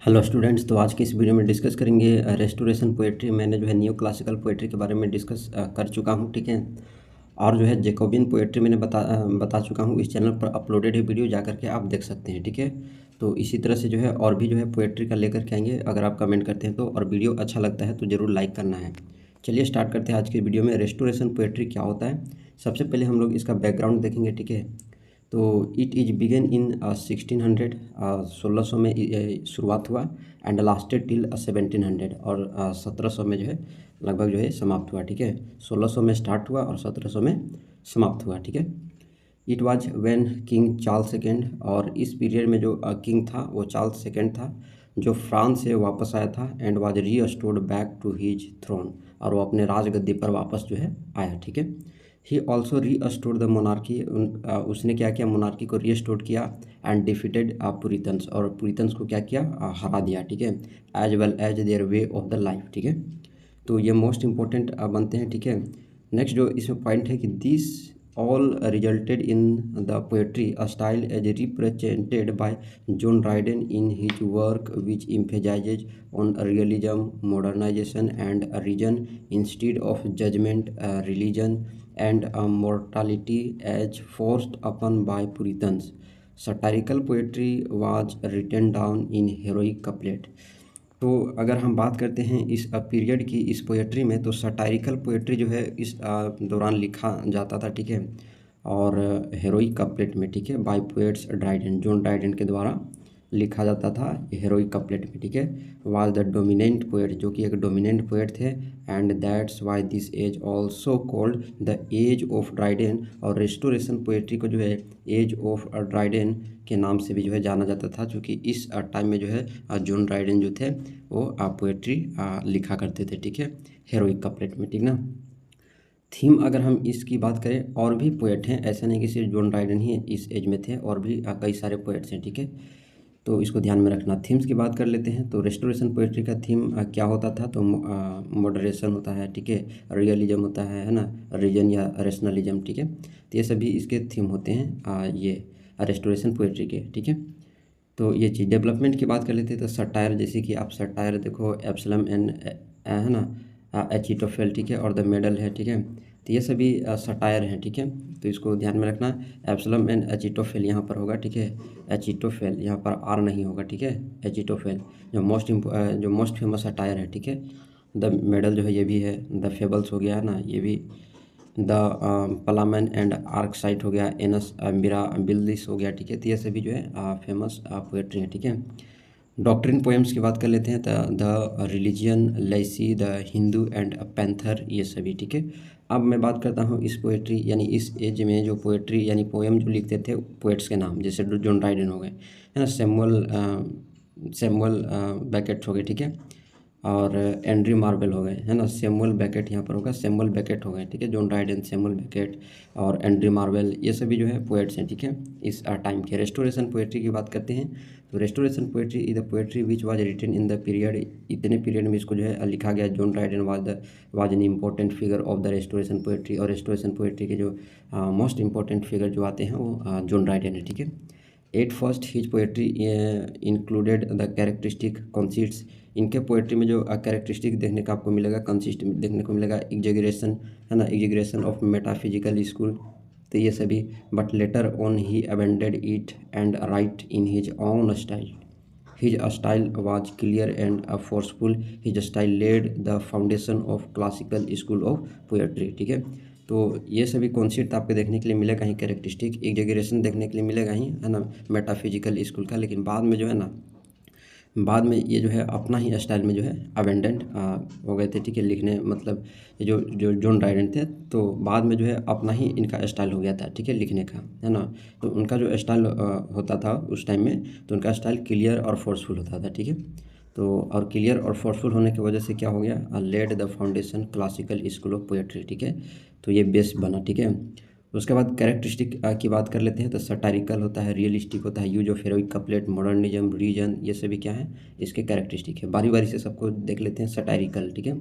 Hello students, तो आज की इस वीडियो में डिस्कस करेंगे रेस्टोरेशन पोएट्री। मैंने जो है न्यू क्लासिकल पोएट्री के बारे में डिस्कस कर चुका हूँ, ठीक है। और जो है जैकोबियन पोएट्री मैंने बता चुका हूँ। इस चैनल पर अपलोडेड है वीडियो, जा करके आप देख सकते हैं, ठीक है। तो इसी तरह से जो है और भी जो है पोएट्री का लेकर के आएंगे। अगर आप कमेंट करते हैं तो, और वीडियो अच्छा लगता है तो ज़रूर लाइक करना है। चलिए स्टार्ट करते हैं आज की वीडियो में। रेस्टोरेशन पोएट्री क्या होता है, सबसे पहले हम लोग इसका बैकग्राउंड देखेंगे, ठीक है। तो इट इज बिगन इन 1600, 1600 में शुरुआत हुआ एंड लास्टेड टिल 1700, और 1700 में जो है लगभग जो है समाप्त हुआ, ठीक है। 1600 में स्टार्ट हुआ और 1700 में समाप्त हुआ, ठीक है। It was when king Charles second, और इस पीरियड में जो किंग था वो चार्ल्स सेकेंड था, जो फ्रांस से वापस आया था and was restored back to his throne, और वो अपने राजगद्दी पर वापस जो है आया, ठीक है। ही ऑल्सो रीअस्टोर्ड द मोनार्की, उसने क्या किया, मोनार्की को रीअस्टोर किया एंड डिफीटेड पुरितन्स, और पुरितन्स को क्या किया, हरा दिया, ठीक है। As well as their way of the life, ठीक है। तो ये मोस्ट इंपॉर्टेंट बनते हैं, ठीक है। नेक्स्ट जो इसमें पॉइंट है कि this all resulted in the poetry a style as represented by John Dryden in his work, which emphasizes on realism, modernization, and reason instead of judgment, religion, and mortality as forced upon by Puritans. Satirical poetry was written down in heroic couplet. तो अगर हम बात करते हैं इस period की, इस poetry में, तो सटायरिकल पोएट्री जो है इस दौरान लिखा जाता था, ठीक है। और हेरोइक कपलेट में, ठीक है, by poets Dryden, John Dryden के द्वारा लिखा जाता था हेरोइक कपलेट में, ठीक है। वाज द डोमिनेंट पोएट, जो कि एक डोमिनेंट पोएट थे, and that's why this age also called the age of Dryden, और रेस्टोरेशन पोएट्री को जो है एज ऑफ ड्राइडेन के नाम से भी जो है जाना जाता था, क्योंकि इस टाइम में जो है जॉन ड्राइडेन जो थे वो पोएट्री लिखा करते थे, ठीक है, हेरोइक कपलेट में, ठीक ना। थीम अगर हम इसकी बात करें, और भी पोएट हैं, ऐसा नहीं कि सिर्फ जॉन ड्राइडेन ही इस एज में थे, और भी कई सारे पोएट्स हैं, ठीक है। तो इसको ध्यान में रखना। थीम्स की बात कर लेते हैं। तो रेस्टोरेशन पोएट्री का थीम क्या होता था, तो मॉडरेशन होता है, ठीक है, रियलिज्म होता है ना, रीजन या रेशनलिज्म, ठीक है। तो ये सभी इसके थीम होते हैं ये रेस्टोरेशन पोएट्री के, ठीक है। तो ये चीज़ डेवलपमेंट की बात कर लेते हैं। तो सटायर, जैसे कि आप सटायर देखो, एब्सलम एंड है ना, एचिटोफेल, ठीक है, और द मेडल है, ठीक है। तो ये सभी सटायर हैं, ठीक है। तो इसको ध्यान में रखना। एब्सलम एंड एचिटोफेल यहाँ पर होगा, ठीक है। एचिटोफेल यहाँ पर आर नहीं होगा, ठीक है। एचिटोफेल जो मोस्ट फेमस सटायर है, ठीक है। द मेडल जो है ये भी है। द फेबल्स हो गया है ना, ये भी। द पलामन एंड आर्कसाइट हो गया। एनस मिरा बिल्दिस हो गया, ठीक है। तो ये सभी जो है फेमस पोएट्री है, ठीक है। डॉक्ट्रिन पोएम्स की बात कर लेते हैं। द रिलीजियन, लैसी, द हिंदू एंड पैंथर, ये सभी, ठीक है। अब मैं बात करता हूँ इस पोएट्री, यानी इस एज में जो पोएट्री यानी पोएम जो लिखते थे पोएट्स के नाम, जैसे जॉन ड्राइडेन हो गए, है ना, सैमुअल बेकेट हो गए, ठीक है। और एंड्रयू मार्वेल हो गए, है ना। सैमुअल बेकेट यहाँ पर होगा, सैमुअल बेकेट हो गए, ठीक है। जॉन ड्राइडेन, सैमुअल बेकेट और एंड्रयू मार्वेल, ये सभी जो है पोएट्स हैं, ठीक है, इस टाइम के। रेस्टोरेशन पोएट्री की बात करते हैं। तो restoration poetry is the poetry which was written in the period, इतने पीरियड में इसको जो है लिखा गया। John Dryden was an important figure of the restoration poetry, और रेस्टोरेशन पोएट्री के जो मोस्ट इंपॉर्टेंट फिगर जो आते हैं वो जॉन ड्राइडेन है, ठीक है। At first his poetry included the characteristic conceits, इनके पोएट्री में जो कैरेक्टरिस्टिक देखने का आपको मिलेगा, कंसिस्ट देखने को मिलेगा, एग्जेगरेशन, है ना, एग्जेगरेशन ऑफ मेटाफिजिकल स्कूल, तो ये सभी। But later on he abandoned it and write in his own style, his style was clear and forceful, his style led the foundation of classical school of poetry, ठीक है। तो ये सभी concept आपको देखने के लिए मिलेगा ही, कैरेक्टरिस्टिक, एग्जेगरेशन देखने के लिए मिलेगा ही, है ना, मेटाफिजिकल स्कूल का। लेकिन बाद में जो है ना, बाद में ये जो है अपना ही स्टाइल में जो है अबेंडेंट हो गए थे, ठीक है, लिखने, मतलब ये जो जो जॉन ड्राइडेन थे, तो बाद में जो है अपना ही इनका स्टाइल हो गया था, ठीक है, लिखने का, है ना। तो उनका जो स्टाइल होता था उस टाइम में, तो उनका स्टाइल क्लियर और फोर्सफुल होता था, ठीक है। तो और क्लियर और फोर्सफुल होने की वजह से क्या हो गया, led the foundation classical school of poetry, ठीक है। तो ये बेस बना, ठीक है। उसके बाद कैरेक्टरिस्टिक की बात कर लेते हैं। तो सटारिकल होता है, रियलिस्टिक होता है, use of heroic couplet, modernism, reason, ये सभी क्या है, इसके कैरेक्टरिस्टिक है। बारी बारी से सबको देख लेते हैं। सटारिकल, ठीक है,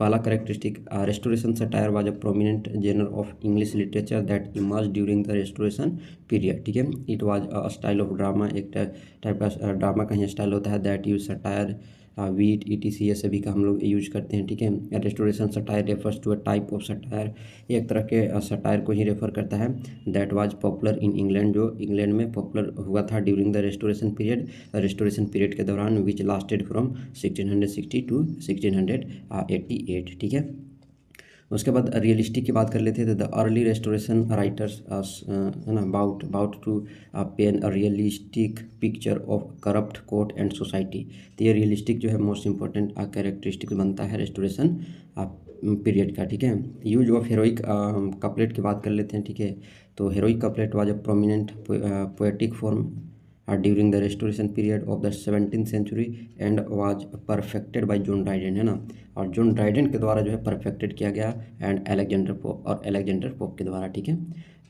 पहला characteristic, restoration satire was a prominent genre of English literature that emerge during the restoration period, ठीक है। It was a style of drama, एक टाइप का ड्रामा का ही स्टाइल होता है, that use satire, wit, ETC ये सभी का हम लोग यूज करते हैं, ठीक है। Restoration satire refers to a type of satire, एक तरह के सटायर को ही रेफर करता है, that was popular in England, जो इंग्लैंड में पॉपुलर हुआ था during the restoration period, restoration period के दौरान, विच लास्टेड फ्रॉम 1660 टू 1688, ठीक है। उसके बाद रियलिस्टिक की बात कर लेते हैं, तो द अर्ली रेस्टोरेशन राइटर्स है ना bout to pen a realistic picture of corrupt court and society. तो ये रियलिस्टिक जो है मोस्ट इंपॉर्टेंट कैरेक्टरिस्टिक बनता है रेस्टोरेशन पीरियड का, ठीक है। यूज ऑफ हेरोइक कपलेट की बात कर लेते हैं, ठीक है। तो heroic couplet was a prominent poetic form during the restoration period of the 17th century and was perfected by John Dryden, है ना, और जॉन ड्राइडेन के द्वारा जो है परफेक्टेड किया गया, एंड अलेक्जेंडर पोप के द्वारा, ठीक है।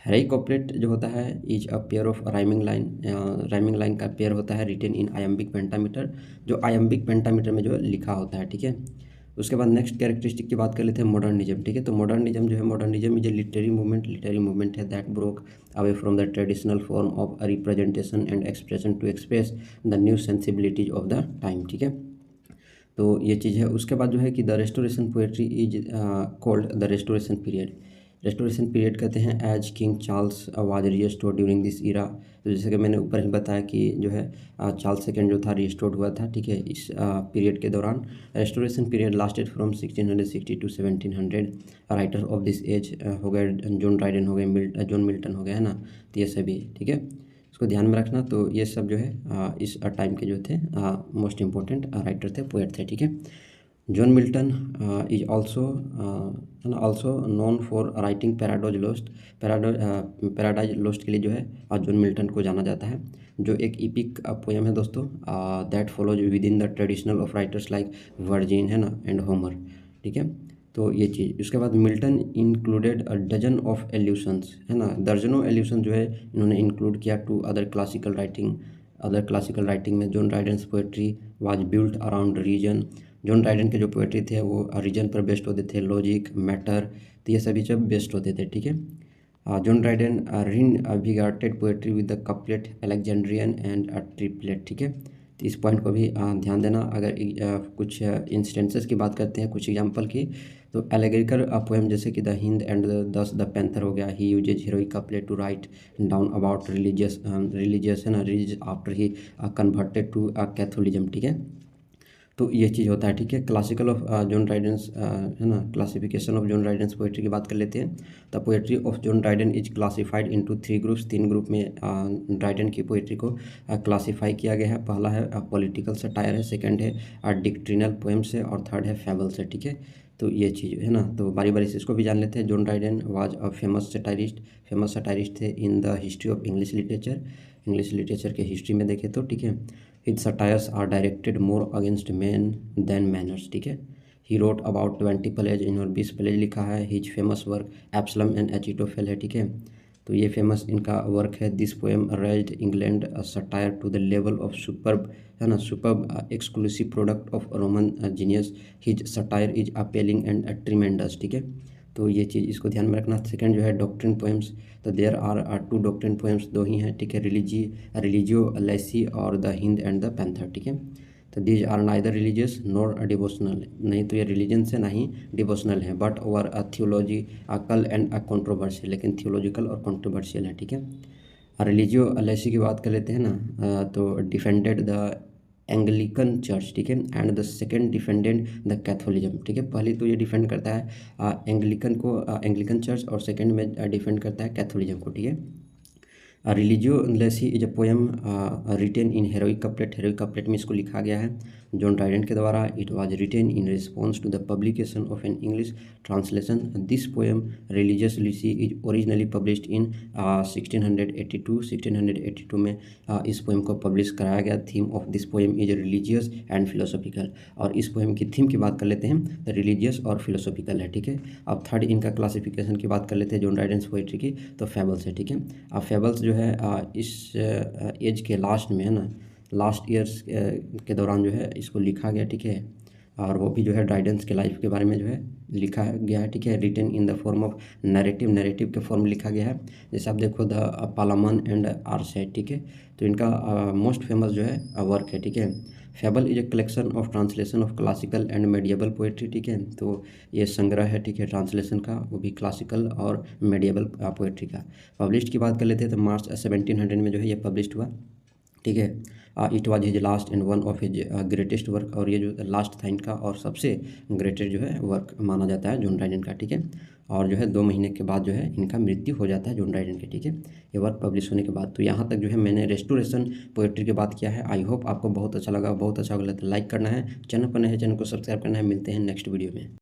हेरोइक कपलेट जो होता है is a pair of rhyming line का पेयर होता है, रिटेन इन आयम्बिक पेंटामीटर, जो आयम्बिक पेंटामीटर में जो लिखा होता है, ठीक है। उसके बाद नेक्स्ट कैरेक्टरिस्टिक की बात कर लेते हैं, मॉडर्निज्म, ठीक है। तो मॉडर्निज्म जो है, modernism is a literary movement है that broke away from the traditional form of representation and expression to express the new sensibilities of the time, ठीक है। तो ये चीज़ है। उसके बाद जो है कि the restoration poetry is called the restoration period, restoration period कहते हैं as king Charles was restored during this era. तो जैसे कि मैंने ऊपर ही बताया कि जो है चार्ल्स सेकेंड जो था रिस्टोर्ड हुआ था, ठीक है, इस पीरियड के दौरान। Restoration period lasted from 1660 to 1700। Writer of this age हो गए जॉन ड्राइडेन हो गए, जॉन मिल्टन हो गए, है ना, तो ये सभी, ठीक है, इसको ध्यान में रखना। तो ये सब जो है इस टाइम के जो थे मोस्ट इम्पोर्टेंट राइटर थे, पोएट थे, ठीक है। John Milton is also known for writing paradise lost के लिए जो है जॉन मिल्टन को जाना जाता है, जो एक इपिक पोएम है दोस्तों, that follows with in the traditional of writers like virgin, है ना, एंड होमर, ठीक है। तो ये चीज़। उसके बाद Milton included a dozen of allusions, है ना, दर्जनों एल्यूशन जो है इन्होंने इंक्लूड किया टू अदर क्लासिकल राइटिंग में। John Dryden's poetry was built around reason, John Dryden के जो पोएट्री थे वो रीजन पर बेस्ड होते थे, लॉजिक, मैटर, तो ये सभी जब बेस्ड होते थे, ठीक है। John Dryden reinvigorated poetry with the couplet, Alexandrian and triplet, ठीक है। तो इस पॉइंट को भी ध्यान देना। अगर कुछ इंस्टेंसेस की बात करते हैं, कुछ एग्जांपल की, तो एलेगरिकल पोएम जैसे कि the hind and the panther हो गया, he uses heroic couplet to write down about religious, है ना, religious after he converted to Catholicism, ठीक है। तो ये चीज़ होता है, ठीक है। क्लासिकल ऑफ जॉन ड्राइडेंस, है ना, क्लासिफिकेशन ऑफ जॉन ड्राइडेंस पोएट्री की बात कर लेते हैं। The poetry of John Dryden is classified into 3 groups, 3 group में ड्राइडेन की पोएट्री को क्लासीफाई किया गया है। पहला है पॉलिटिकल सटायर है, सेकंड है डिक्ट्रिनल पोएम्स है, और थर्ड है फेबल्स है, ठीक है। तो ये चीज़ है ना, तो बारी बारी से इसको भी जान लेते हैं। John Dryden was a famous satirist थे in the history of English literature के हिस्ट्री में देखें तो, ठीक है। His satires are directed more against men than manners, ठीक है। He wrote about 20 plays, इन्होंने 20 प्लेज लिखा है। His famous work Absalom and Achitophel है, ठीक है। तो ये फेमस इनका वर्क है। This poem raised England satire to the level of superb, है ना, superb exclusive product of Roman genius. His satire is appalling and tremendous, ठीक है। तो ये चीज़ इसको ध्यान में रखना। सेकंड जो है डॉक्ट्रिन पोएम्स, तो देयर आर 2 डॉक्ट्रिन पोएम्स, 2 ही हैं, ठीक है, रिलीजियो लेसी और the hind and the panther, ठीक है। तो these are neither religious nor devotional, नहीं तो ये रिलीजन से नहीं डिवोशनल है, but over a theological and a controversial, लेकिन थियोलॉजिकल और कंट्रोवर्शियल है, ठीक है। रिलीजियो लेसी की बात कर लेते हैं ना, तो डिफेंडेड द एंग्लिकन चर्च, ठीक है, and the second defended the Catholicism, ठीक है। पहले तो ये डिफेंड करता है एंग्लिकन चर्च, और सेकेंड में डिफेंड करता है कैथोलिज्म को, ठीक है। Religio Laici is a poem written in heroic couplet में इसको लिखा गया है जॉन ड्राइडेन के द्वारा। It was written in response to the publication of an English translation. This poem religious Laici is originally published in 1682 में इस poem को पब्लिश कराया गया। Theme of this poem is religious and philosophical, और इस poem की theme की बात कर लेते हैं तो रिलीजियस और फिलोसॉफिकल है, ठीक है। अब थर्ड इनका क्लासिफिकेशन की बात कर लेते हैं जॉन ड्राइडेन्स पोएट्री की, तो फेबल्स है, ठीक है। अब फेबल्स जो है इस एज के लास्ट में, है ना, लास्ट ईयर्स के दौरान जो है इसको लिखा गया, ठीक है। और वो भी जो है ड्राइडेंस के लाइफ के बारे में जो है लिखा गया है, ठीक है। Written in the form of narrative, narrative के फॉर्म में लिखा गया है। जैसे आप देखो द पालामन एंड आरसेट, ठीक है। तो इनका मोस्ट फेमस जो है वर्क है, ठीक है। Fable is a collection of translation of classical and medieval poetry, ठीक है। तो ये संग्रह है, ठीक है, ट्रांसलेशन का, वो भी क्लासिकल और मेडिएवल पोएट्री का। पब्लिश्ड की बात कर लेते हैं तो मार्च 1700 में जो है ये पब्लिश्ड हुआ, ठीक है। It was his last and one of his greatest work, और ये जो लास्ट था इनका और सबसे ग्रेटेस्ट जो है वर्क माना जाता है जॉन ड्राइडेन का, ठीक है। और जो है 2 महीने के बाद जो है इनका मृत्यु हो जाता है जॉन ड्राइडेन के, ठीक है, ये वर्क पब्लिश होने के बाद। तो यहाँ तक जो है मैंने रेस्टोरेशन पोएट्री की बात किया है। आई होप आपको बहुत अच्छा लगा, बहुत अच्छा लगा तो लाइक करना है, चैनल पर नए हैं चैनल को सब्सक्राइब करना है। मिलते हैं नेक्स्ट वीडियो में।